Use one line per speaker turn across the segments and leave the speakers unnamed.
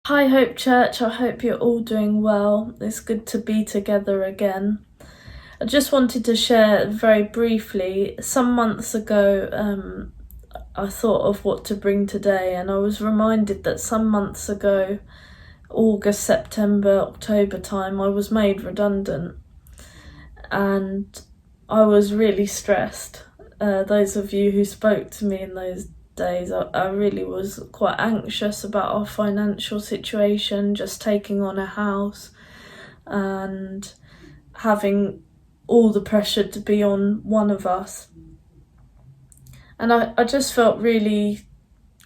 Hi, Hope Church. I hope you're all doing well. It's good to be together again. I just wanted to share very briefly. Some months ago, I thought of what to bring today, and I was reminded that some months ago, August, September, October time, I was made redundant, and I was really stressed. Those of you who spoke to me in those days, I really was quite anxious about our financial situation, just taking on a house and having all the pressure to be on one of us. And I just felt really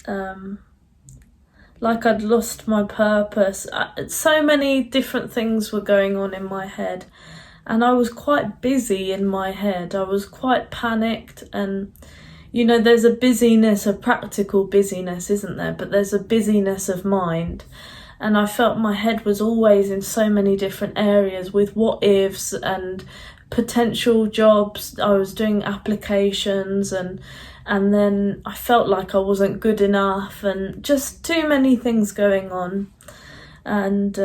like I'd lost my purpose. So many different things were going on in my head, and I was quite busy in my head. I was quite panicked, and there's a busyness, a practical busyness, isn't there? But there's a busyness of mind. And I felt my head was always in so many different areas with what ifs and potential jobs. I was doing applications and then I felt like I wasn't good enough, and just too many things going on. And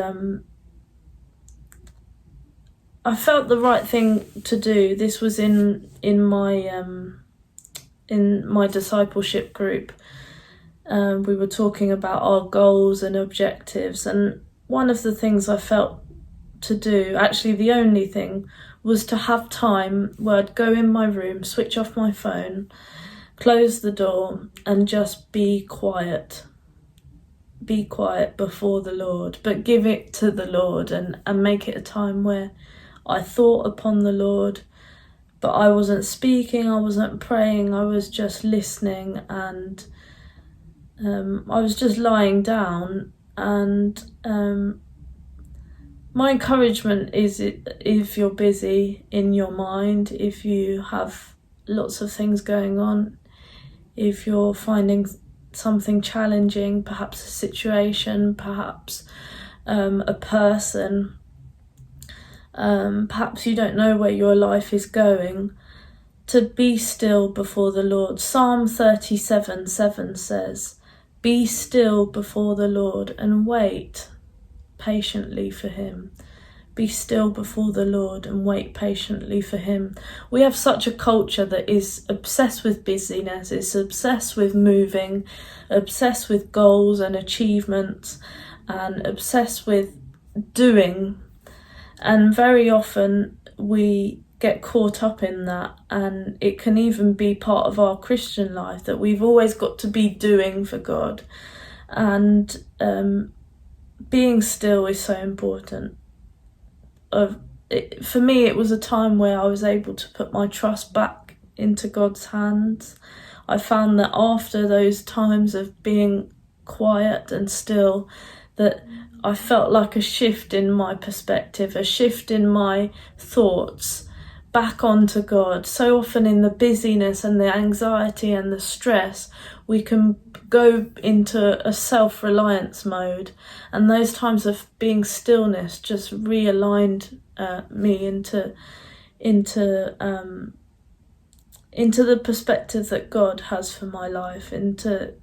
I felt the right thing to do. This was in my discipleship group. We were talking about our goals and objectives, and one of the things I felt to do, actually the only thing, was to have time where I'd go in my room, switch off my phone, close the door, and just be quiet. Be quiet before the Lord, but give it to the Lord, and make it a time where I thought upon the Lord, but I wasn't speaking, I wasn't praying, I was just listening, and I was just lying down. And my encouragement is, if you're busy in your mind, if you have lots of things going on, if you're finding something challenging, perhaps a situation, perhaps a person, perhaps you don't know where your life is going, to be still before the Lord. Psalm 37:7 says, "Be still before the Lord and wait patiently for him." Be still before the Lord and wait patiently for him. We have such a culture that is obsessed with busyness, is obsessed with moving, obsessed with goals and achievements, and obsessed with doing. And very often we get caught up in that, and it can even be part of our Christian life that we've always got to be doing for God. And being still is so important. For me, it was a time where I was able to put my trust back into God's hands. I found that after those times of being quiet and still, that I felt like a shift in my perspective, a shift in my thoughts back onto God. So often in the busyness and the anxiety and the stress, we can go into a self-reliance mode, and those times of being stillness just realigned me into the perspective that God has for my life, into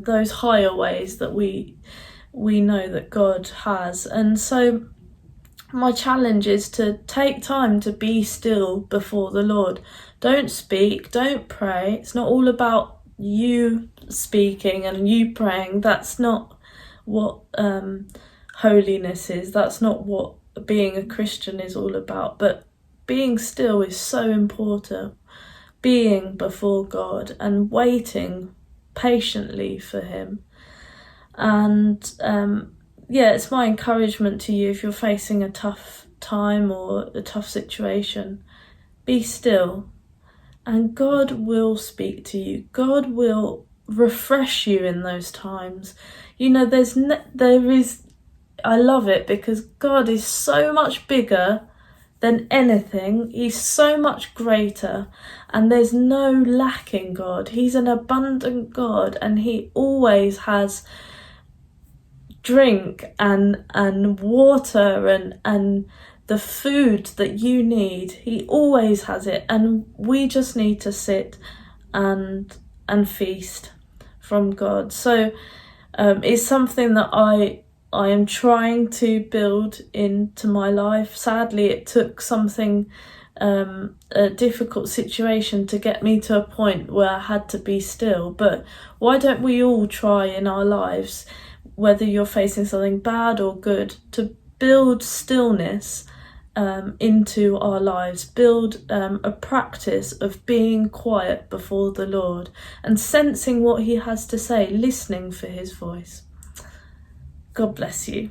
those higher ways that we know that God has. And so my challenge is to take time to be still before the Lord. Don't speak, don't pray. It's not all about you speaking and you praying. That's not what holiness is. That's not what being a Christian is all about. But being still is so important. Being before God and waiting patiently for him. And it's my encouragement to you, if you're facing a tough time or a tough situation, be still, and God will speak to you. God will refresh you in those times. I love it because God is so much bigger than anything. He's so much greater, and there's no lack in God. He's an abundant God, and he always has drink and water and the food that you need. He always has it, and we just need to sit and feast from God. So is something that I am trying to build into my life. Sadly, it took something, a difficult situation to get me to a point where I had to be still. But why don't we all try in our lives, whether you're facing something bad or good, to build stillness into our lives, build a practice of being quiet before the Lord and sensing what he has to say, listening for his voice. God bless you.